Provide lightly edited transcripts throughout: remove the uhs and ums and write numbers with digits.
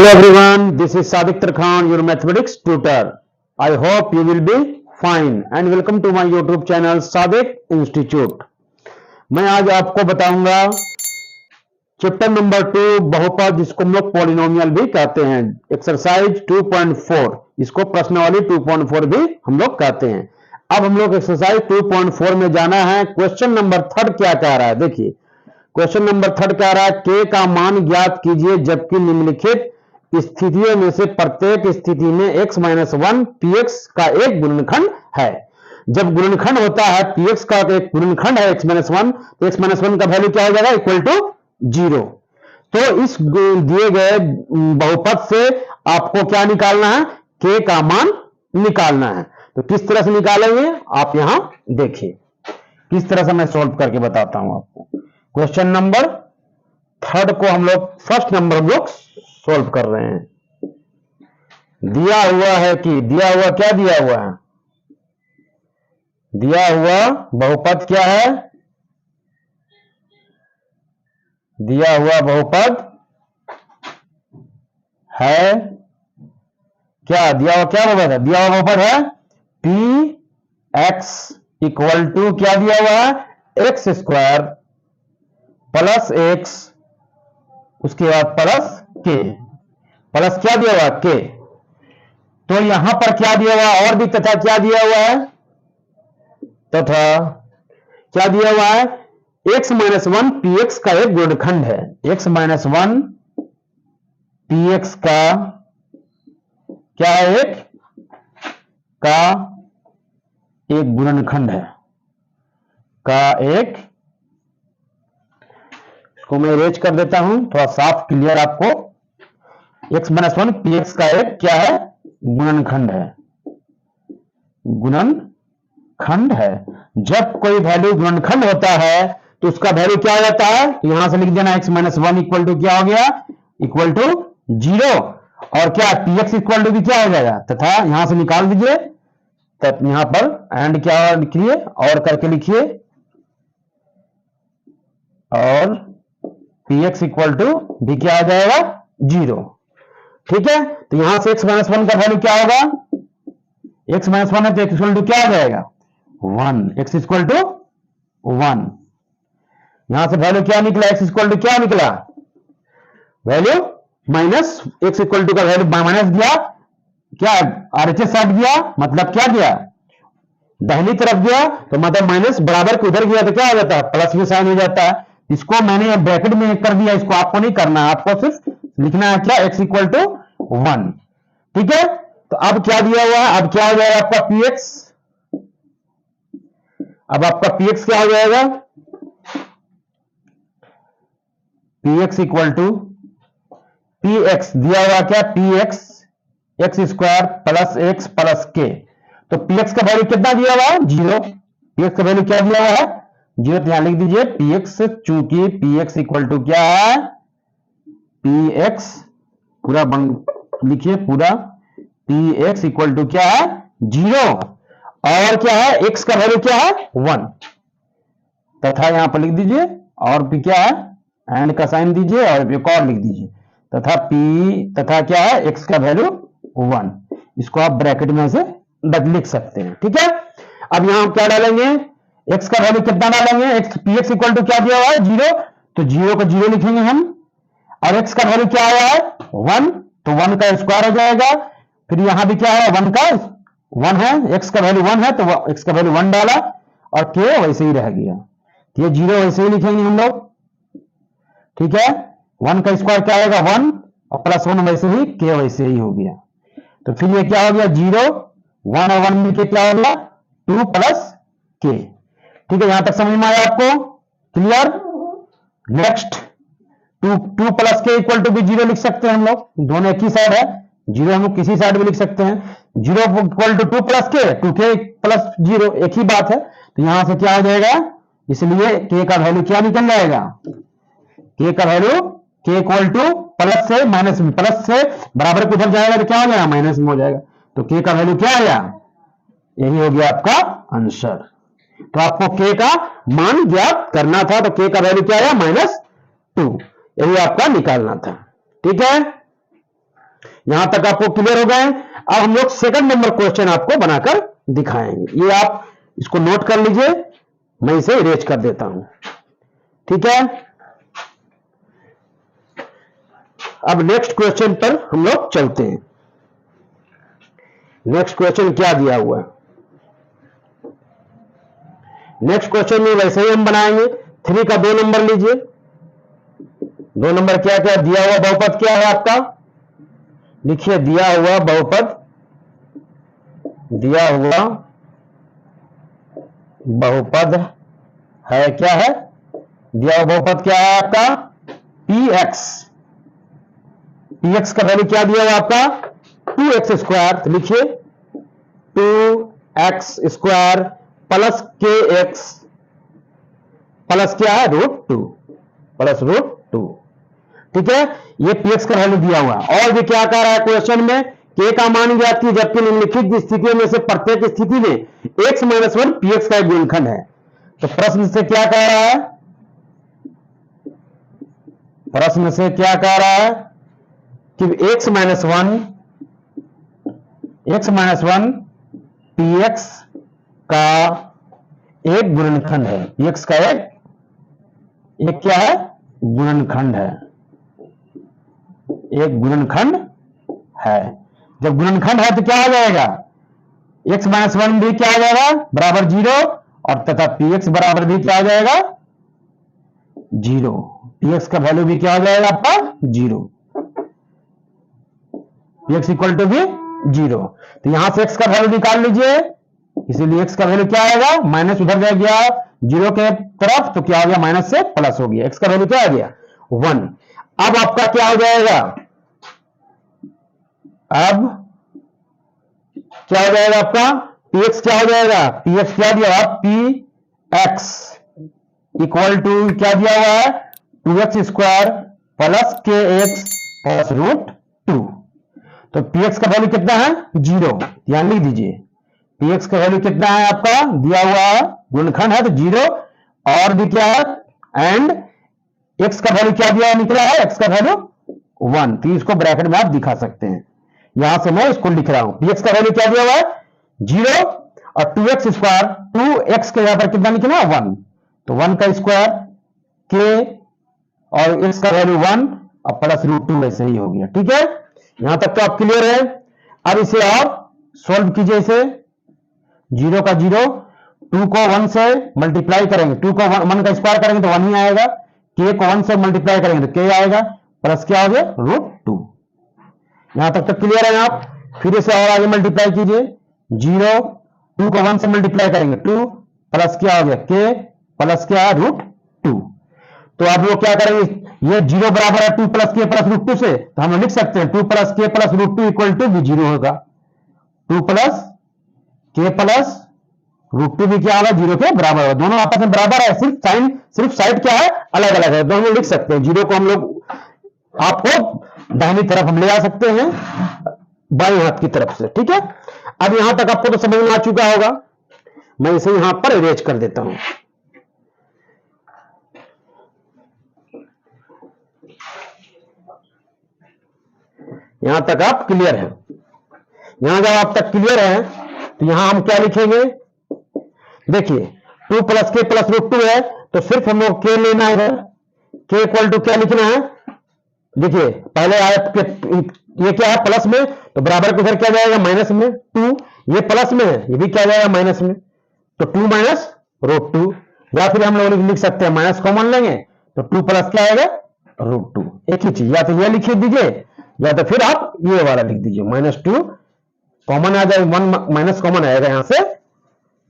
Hello everyone, this is Sadiq Tarkhan, your mathematics tutor. I hope you will be fine and welcome to my YouTube channel Sadiq Institute. मैं आज आपको बताऊंगा chapter number 2 बहुपद, जिसको हम लोग polynomial भी कहते हैं, एक्सरसाइज 2.4, इसको प्रश्नावली 2.4 भी हम लोग कहते हैं। अब हम लोग एक्सरसाइज 2.4 में जाना है। क्वेश्चन नंबर 3 क्या कह रहा है, देखिए क्वेश्चन नंबर 3 कह रहा है k का मान ज्ञात कीजिए जबकि निम्नलिखित स्थितियों में से प्रत्येक स्थिति में x-1 px का एक गुणनखंड है। जब गुणनखंड होता है px का एक गुणनखंड है x-1, तो x-1 का वैल्यू क्या हो जाएगा, इक्वल टू 0। तो इस दिए गए बहुपद से आपको क्या निकालना है, k का मान निकालना है। तो किस तरह से निकालेंगे आप यहां देखिए, किस तरह से मैं सॉल्व करके बताता हूं आपको। क्वेश्चन नंबर 3 को हम लोग फर्स्ट नंबर हम लोग सॉल्व कर रहे हैं। दिया हुआ है कि दिया हुआ क्या दिया हुआ है, दिया हुआ बहुपद क्या है, दिया हुआ बहुपद है क्या, दिया हुआ क्या बहुपद है, दिया हुआ बहुपद है पी एक्स इक्वल टू क्या दिया हुआ है, एक्स स्क्वायर प्लस एक्स, उसके बाद प्लस के, प्लस क्या दिया हुआ के। तो यहां पर क्या दिया हुआ और भी, तथा क्या दिया हुआ है, तथा क्या दिया हुआ है, x-1 px का एक गुणनखंड है। x-1 px का क्या है, एक गुणनखंड है, का एक, इसको मैं इरेज कर देता हूं थोड़ा साफ क्लियर आपको। x-1 px का एक क्या है, गुणनखंड है, गुणनखंड है। जब कोई वैल्यू गुणनखंड होता है तो उसका वैल्यू क्या हो जाता है, तो यहां से लिख देना x-1 इक्वल टू क्या हो गया, इक्वल टू 0, और क्या px इक्वल टू भी क्या हो जाएगा, तथा यहां से निकाल दीजिए। तब यहां पर एंड क्या लिखिए और करके लिखिए, और px इक्वल टू भी क्या आ जाएगा, 0। ठीक है, तो यहां से x-1 का वैल्यू क्या होगा, x-1 है तो x इक्वल टू क्या आ जाएगा, 1, x इक्वल टू 1। यहां से वैल्यू क्या निकला, x इक्वल टू क्या निकला, value minus, x equal to का वैल्यू माइनस दिया, क्या आरएचएस साइड गया, मतलब क्या गया, दाहिनी तरफ गया, तो मतलब माइनस बराबर के उधर गया तो क्या हो जाता है, प्लस में साइन हो जाता है। इसको मैंने ब्रैकेट में कर दिया, इसको आपको नहीं करना है, आपको सिर्फ लिखना है क्या, x इक्वल टू 1। ठीक है, तो अब क्या दिया हुआ है, अब क्या हो जाएगा आपका px, अब आपका px क्या हो जाएगा, px इक्वल टू px दिया हुआ क्या, px x square plus x plus के। तो px का वैल्यू कितना दिया हुआ है, 0। px का वैल्यू क्या दिया हुआ है, 0, तो यहां लिख दीजिए px, चूंकि px इक्वल टू क्या है, px पूरा लिखिए पूरा, px इक्वल टू क्या है, 0, और क्या है, x का वैल्यू क्या है, 1, तथा यहां पर लिख दीजिए, और भी क्या है, एंड का साइन दीजिए और एक और लिख दीजिए, तथा तथा क्या है, x का वैल्यू 1। इसको आप ब्रैकेट में से लिख सकते हैं। ठीक है, अब यहां क्या डालेंगे, x का वैल्यू कितना डालेंगे, px इक्वल टू क्या दिया हुआ है, 0, तो 0 को 0 लिखेंगे हम, और x का वैल्यू क्या आया है, 1, तो 1 का स्क्वायर हो जाएगा। फिर यहां भी क्या है, 1 का 1 है, x का वैल्यू 1 है तो x का वैल्यू 1 डाला, और k वैसे ही रह गया, ये 0 वैसे ही लिखेंगे हम लोग। ठीक है, 1 का स्क्वायर क्या आएगा, 1, और प्लस 1 वैसे ही, k वैसे ही हो गया। तो फिर ये क्या हो गया, 0, 1 और 1 मिलकर क्या हो गया, 2 प्लस k। ठीक है, यहां तक समझ में आया आपको, क्लियर। नेक्स्ट 2 प्लस के इक्वल टू भी 0 लिख सकते हैं हम लोग, दोनों एक ही साइड है, 0 हम लोग किसी साइड भी लिख सकते हैं। 0 इक्वल टू 2 प्लस के, 2k प्लस 0 एक ही बात है, तो यहां से क्या हो जाएगा, इसलिए k का वैल्यू क्या निकल जाएगा, k का value k equal two plus से माइनस में, प्लस से बराबर को उधर जाएगा तो क्या हो जाएगा, माइनस में हो जाएगा, तो k का वैल्यू क्या आया, यही हो गया आपका आंसर। तो आपको k का मान ज्ञात करना था, तो k का वैल्यू क्या आया, -2, यही आपका निकालना था। ठीक है, यहां तक आपको क्लियर हो गए। अब हम लोग सेकंड नंबर क्वेश्चन आपको बनाकर दिखाएंगे। ये आप इसको नोट कर लीजिए, मैं इसे इरेज कर देता हूं। ठीक है, अब नेक्स्ट क्वेश्चन पर हम लोग चलते हैं। नेक्स्ट क्वेश्चन क्या दिया हुआ है? नेक्स्ट क्वेश्चन में वैसे ही हम बनाएंगे। 3 का 2 नंबर लीजिए। 2 नंबर क्या क्या दिया हुआ बहुपद क्या है आपका? लिखिए, दिया हुआ बहुपद, दिया हुआ बहुपद है, क्या है? दिया हुआ बहुपद क्या है आपका? px। px का वैल्यू क्या दिया हुआ आपका? 2x square. तो लिखिए 2x square plus kx plus क्या है? √2 प्लस √2। ठीक है, ये px का वैल्यू दिया हुआ। और भी क्या कह रहा है क्वेश्चन में? k का मान ज्ञात कीजिए, जबकि निम्नलिखित स्थितियों में से प्रत्येक स्थिति में x - 1 px का एक गुणनखंड है। तो प्रश्न से क्या कह रहा है? प्रश्न से क्या कह रहा है कि x - 1 px का एक गुणनखंड है। px का एक क्या है? गुणनखंड है, एक गुणनखंड है। जब गुणनखंड है तो क्या आ जाएगा? x - 1 भी क्या आ जाएगा? बराबर 0, और तथा px बराबर भी क्या आ जाएगा? 0। px का वैल्यू भी क्या आ जाएगा आपका? 0। px इक्वल टू भी 0। तो यहां से x का वैल्यू निकाल लीजिए, इसीलिए x का वैल्यू क्या आएगा? माइनस उधर जा गया 0 के तरफ, तो क्या हो गया? माइनस से प्लस हो गया। x का वैल्यू क्या आ गया? 1। अब आपका क्या हो जाएगा? अब क्या हो जाएगा आपका? px क्या हो जाएगा? px क्या दिया? px इक्वल टू क्या दिया हुआ है? 2x square plus kx plus √2। तो px का वैल्यू कितना है? 0। ध्यान लिख दीजिए, px का वैल्यू कितना है आपका? दिया हुआ है, गुणनखंड है तो 0, और भी क्या है? एंड x का वैल्यू क्या दिया निकला है? x का वैल्यू 1। तो इसको ब्रैकेट में आप दिखा सकते हैं, यहां से मैं इसको लिख रहा हूं। px का वैल्यू क्या दिया हुआ है? 0, और 2x स्क्वायर, 2x के यहां पर कितना निकला? 1। तो 1 का स्क्वायर k और x का वैल्यू 1 और प्लस √2 वैसे ही हो गया। ठीक है, यहां तक तो आप क्लियर है। अब इसे आप सॉल्व कीजिए। इसे 0 का 0, 2 को 1 से मल्टीप्लाई करेंगे, 2 को 1 का स्क्वायर करेंगे तो 1 ही आएगा, k को 1 से मल्टीप्लाई करेंगे तो k आएगा, प्लस क्या हो गया? √2। यहां तक तो क्लियर है आप। फिर इसे और आगे मल्टीप्लाई कीजिए, 0, 2 को 1 से मल्टीप्लाई करेंगे 2, प्लस क्या हो गया? k प्लस क्या है? √2। तो अब वो क्या करेंगे? ये 0 बराबर है 2 प्लस k प्लस √2 से, तो हम लिख सकते हैं 2 plus k plus √2 equal to भी 0 होगा। 2 प्लस k प्लस √2 भी क्या होगा? 0 के बराबर होगा। दोनों आपस में बराबर है, सिर्फ साइड क्या है? अलग अलग है। दोनों लिख सकते हैं। 0 को हम लोग आपको दाहिनी तरफ हम ले आ सकते हैं, बाएं हाथ की तरफ से। ठीक है, अब यहां तक आपको तो समझ में आ चुका होगा। मैं इसे यहां पर इरेज कर देता हूं। यहां तक आप क्लियर है। यहां जब आप तक क्लियर है तो यहां हम क्या लिखेंगे? देखिए 2 प्लस k प्लस √2 है, तो सिर्फ हम लोग k लेना है। k इक्वल टू क्या लिखना है? देखिए पहले आयत के ये क्या है? प्लस में, तो बराबर किधर क्या जाएगा? माइनस में 2। ये प्लस में है, ये भी क्या जाएगा? माइनस में, तो 2 माइनस √2। या फिर हम लोग लिख सकते हैं माइनस कॉमन लेंगे तो 2 प्लस क्या आएगा? √2। एक ही चीज, या तो ये लिख दीजिए या तो फिर आप ये वाला लिख दीजिए, -2 कॉमन आ जाएगा, 1 माइनस कॉमन आएगा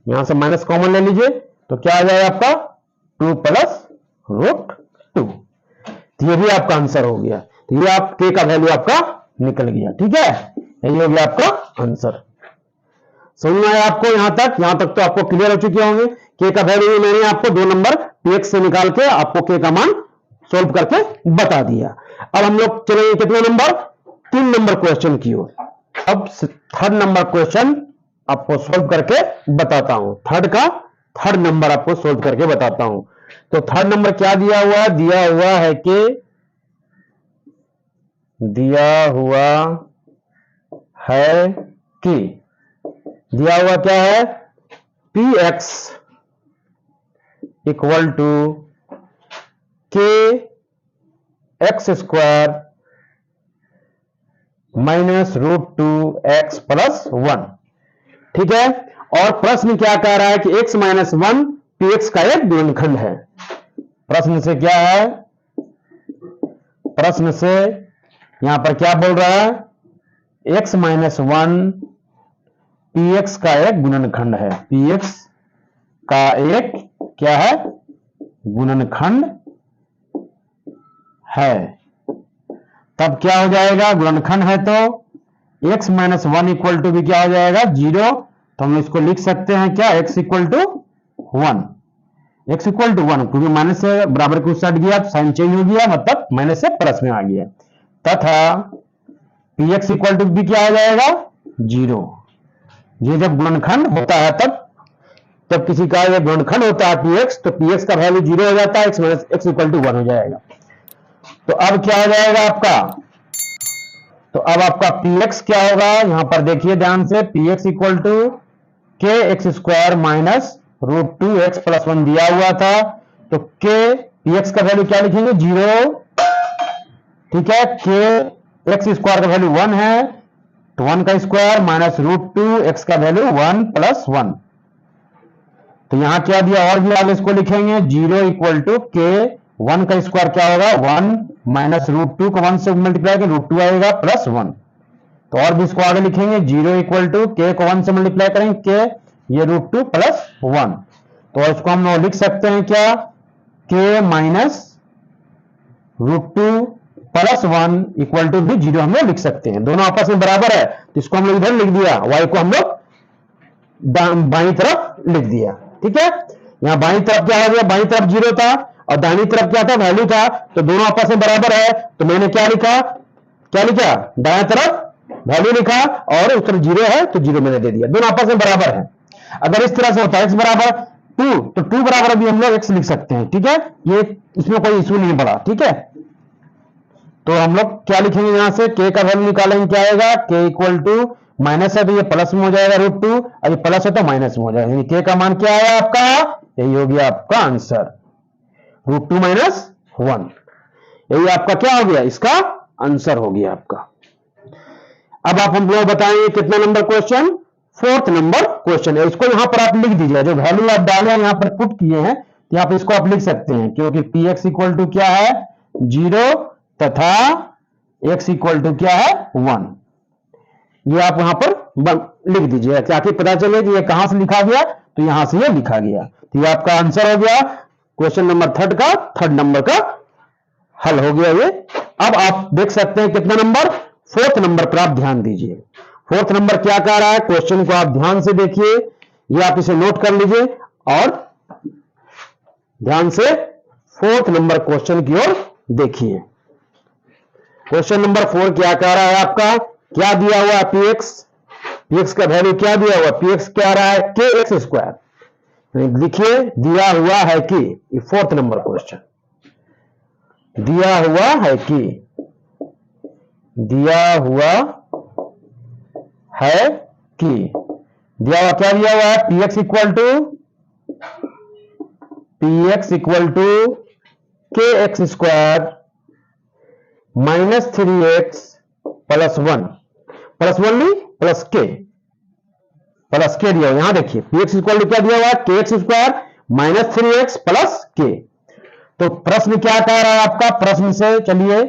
यहां से माइनस कॉमन ले लीजिए तो क्या आ जाएगा आपका? 2 प्लस √2। तो ये भी आपका आंसर हो गया। तो ये आप k का वैल्यू आपका निकल गया। ठीक है, यही हो गया आपका आंसर। समझ में आया आपको? यहां तक तो आपको क्लियर हो चुके होंगे। k का वैल्यू मैंने आपको 2 नंबर px से निकाल के आपको k का मान सोल्व करके बता दिया। अब हम लोग चलेंगे कितने नंबर? 3 नंबर क्वेश्चन की ओर। अब 3rd नंबर क्वेश्चन आपको सोल्व करके बताता हूं। थर्ड नंबर आपको सोल्व करके बताता हूं। तो 3rd नंबर क्या दिया हुआ है कि दिया हुआ है कि दिया हुआ क्या है px equal to k x square minus root two x plus one. ठीक है, और प्रश्न क्या कह रहा है कि x माइनस वन px का एक गुणनखंड है। प्रश्न से क्या है, प्रश्न से यहां पर क्या बोल रहा है, x माइनस वन px का एक गुणनखंड है। px का एक क्या है, गुणनखंड है। तब क्या हो जाएगा, गुणनखंड है तो x minus one equal to भी क्या हो जाएगा, जीरो। तो हम इसको लिख सकते हैं क्या, x equal to one, x equal to one, क्योंकि माइनस से बराबर को उस हट गया, साइन चेंज हो गया, मतलब माइनस से प्लस में आ गया। तथा px इक्वल टू भी क्या हो जाएगा, जीरो। ये जब गुणनखंड होता है तब किसी का ये गुणनखंड होता है px, तो px का वैल्यू जीरो हो जाता है, x minus x equal to one हो जाएगा। तो अब क्या हो जाएगा आपका, तो अब आपका px क्या होगा, यहां पर देखिए ध्यान से, px equal to k x square minus root two x plus one दिया हुआ था, तो के px का वैल्यू क्या लिखेंगे, जीरो। ठीक है, के एक्स स्क्वायर का वैल्यू वन है, तो वन का square minus root two x का वैल्यू वन प्लस वन। तो यहां क्या दिया, और भी आगे इसको लिखेंगे, zero equal to k one का स्क्वायर क्या होगा, वन माइनस रूट टू को वन से मल्टीप्लाई करें, रूट टू आएगा प्लस वन। तो और भी इसको आगे लिखेंगे, जीरो इक्वल टू के को वन से मल्टीप्लाई करेंगे, के ये रूट टू प्लस वन। तो इसको हम लोग लिख सकते हैं क्या, k minus root two plus one equal to भी जीरो हम लोग लिख सकते हैं, दोनों आपस में बराबर है, तो इसको हम लोग इधर लिख दिया, y को हम लोग बाईं तरफ लिख दिया। ठीक है, यहां बाईं तरफ क्या हो गया, बाईं तरफ जीरो था और दाहिनी तरफ क्या था, वैल्यू था, तो दोनों आपस में बराबर है, तो मैंने क्या लिखा, दाएं तरफ वैल्यू लिखा और उस तरफ जीरो है तो जीरो मैंने दे दिया, दोनों आपस में बराबर है। अगर इस तरह से होता है x बराबर टू, तो टू बराबर भी हम लोग x लिख सकते हैं। ठीक है, ये इसमें कोई इशू नहीं पड़ा। ठीक है, तो हम लोग क्या लिखेंगे, यहां से k का वैल्यू निकालेंगे, क्या आएगा, k इक्वल टू माइनस है तो ये प्लस में हो जाएगा रूट टू, और ये प्लस है तो माइनस में हो जाएगा, यानी k का मान क्या है आपका, यही हो गया आपका answer, root two minus one. यही आपका क्या हो गया, इसका आंसर हो गया आपका। अब आप हम लोग बताएंगे कितना number question, fourth number question है। इसको यहां पर आप लिख दीजिए, जो वैल्यू आप डाले हैं यहां पर पुट किए हैं, यहां पर इसको आप लिख सकते हैं, क्योंकि px इक्वल टू क्या है, जीरो, तथा x इक्वल टू क्या है, वन। ये आप वहां पर लिख दीजिए ताकि पता चले कि ये कहां से लिखा गया, तो यहां से ये लिखा गया। तो ये आपका आंसर हो गया क्वेश्चन नंबर थर्ड नंबर का हल हो गया ये। अब आप देख सकते हैं कितना नंबर, फोर्थ नंबर पर आप ध्यान दीजिए। फोर्थ नंबर क्या कह रहा है, क्वेश्चन को आप ध्यान से देखिए, ये आप इसे नोट कर लीजिए और ध्यान से फोर्थ नंबर क्वेश्चन की ओर देखिए। क्वेश्चन नंबर 4 क्या कह रहा है आपका, क्या दिया हुआ है, px का वैल्यू क्या दिया हुआ, px क्या रहा है, के एक्स स्क्वायर। लिखिए दिया हुआ है कि, फोर्थ नंबर क्वेश्चन, दिया हुआ है कि, दिया हुआ है कि, दिया हुआ क्या दिया हुआ है, px equal to k x square minus three x plus one नहीं प्लस के दिया हुआ। यहां देखिए px इक्वल टू क्या दिया हुआ है, k x square minus three x plus के। तो प्रश्न क्या कह रहा है आपका, प्रश्न से चलिए,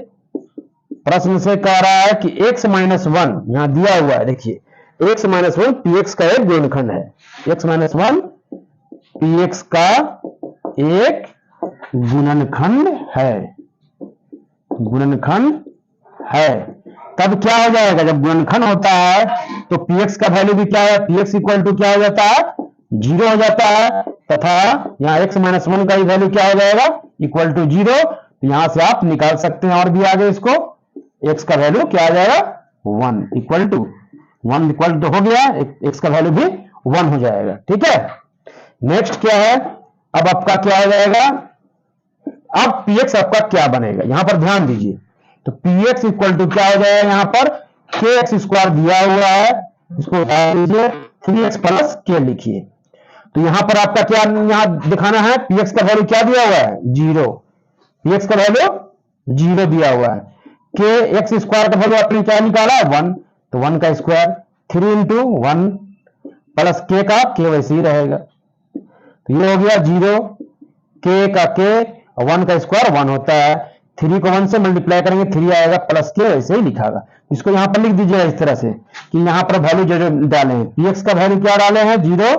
प्रश्न से कह रहा है कि x माइनस वन यहां दिया हुआ है, देखिए x माइनस वन px का एक गुणनखंड है, x माइनस वन px का एक गुणनखंड है। तब क्या हो जाएगा, जब गुणनखंड होता है तो px का वैल्यू भी क्या है, px इक्वल टू क्या हो जाता है, जीरो हो जाता है, तथा यहां x माइनस वन का वैल्यू क्या हो जाएगा, इक्वल टू जीरो। तो यहां से आप निकाल सकते हैं और भी आगे इसको, x का वैल्यू क्या आ जाएगा, वन इक्वल टू हो गया, x का वैल्यू भी वन हो जाएगा। ठीक है, नेक्स्ट क्या है, अब आपका क्या हो जाएगा, अब px आपका क्या बनेगा, यहां पर ध्यान दीजिए। तो px इक्वल टू क्या हो जाएगा, यहां पर के एक्स स्क्वायर दिया हुआ है, इसको उतार दीजिए, 3x प्लस के लिखिए। तो यहां पर आपका क्या यहां दिखाना है, px का वैल्यू क्या दिया हुआ है, 0। px का वैल्यू 0 दिया हुआ है। के एक्स स्क्वायर का वैल्यू आपने क्या निकाला है, 1, तो 1 का स्क्वायर, 3 इंटू 1 प्लस के का के वैसे ही रहेगा। तो ये हो गया 0, के का के, 1 का स्क्वायर 1 होता है, 3 को 1 से मल्टीप्लाई करेंगे 3 आएगा, प्लस के वैसे ही लिखागा। इसको यहां पर लिख दीजिएगा इस तरह से कि यहां पर वैल्यू जो डाले हैं, px का वैल्यू क्या डाले हैं, 0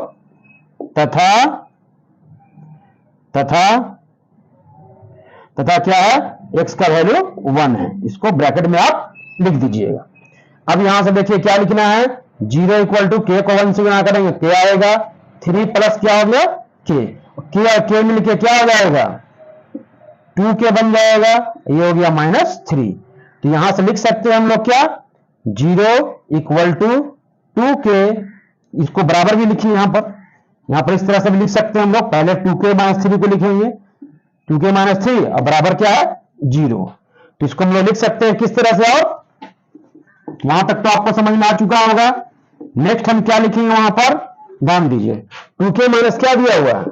तथा क्या है, x का वैल्यू 1 है। इसको ब्रैकेट में आप लिख दीजिएगा। अब यहां से देखिए क्या लिखना है, 0 इक्वल टू के को 1 से गुणा करेंगे के आएगा, 3 प्लस क्या हो गया के और के मिलके क्या हो जाएगा, 2k बन जाएगा, ये हो गया -3। तो यहां से लिख सकते हैं हम लोग क्या, 0 इक्वल टू 2k, इसको बराबर भी लिखिए यहां पर इस तरह से भी लिख सकते हैं हम लोग, पहले 2k - 3 को लिखेंगे, 2k - 3 और बराबर क्या है, 0। तो इसको हम लोग लिख सकते हैं किस तरह से, और वहां तक तो आपको समझ में आ चुका होगा। नेक्स्ट हम क्या लिखेंगे वहां पर, ध्यान दीजिए, 2k माइनस क्या दिया हुआ है,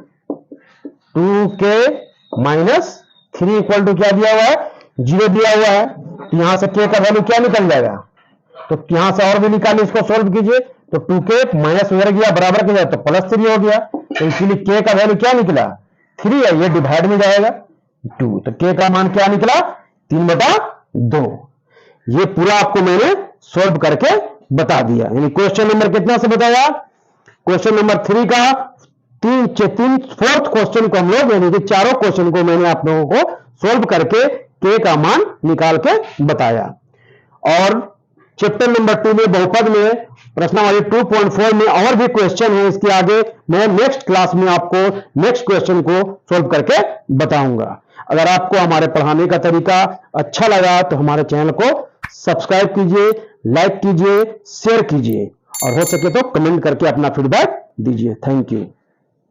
2k - 3 इक्वल टू क्या दिया हुआ है, 0 दिया हुआ है। तो यहां से k का वैल्यू क्या निकल जाएगा, तो यहां से और भी निकालिए, इसको सोल्व कीजिए, तो 2k माइनस उधर गया बराबर किया तो +3 हो गया। तो इसीलिए k का वैल्यू क्या निकला, 3 है, ये डिवाइड में जाएगा 2, तो k का मान क्या निकला, 3/2। ये पूरा आपको मैंने सोल्व करके बता दिया। यानी क्वेश्चन नंबर कितना से बताया, क्वेश्चन नंबर 3 का फोर्थ क्वेश्चन को हम लोग, यानी कि चारों क्वेश्चन को मैंने आप लोगों को सोल्व करके के का मान निकाल के बताया। और चैप्टर नंबर 2 में बहुपद में प्रश्नावली 2.4 में और भी क्वेश्चन है, इसके आगे मैं नेक्स्ट क्लास में आपको नेक्स्ट क्वेश्चन को सोल्व करके बताऊंगा। अगर आपको हमारे पढ़ाने का तरीका अच्छा लगा तो हमारे चैनल को सब्सक्राइब कीजिए, लाइक कीजिए, शेयर कीजिए और हो सके तो कमेंट करके अपना फीडबैक दीजिए। Thank you.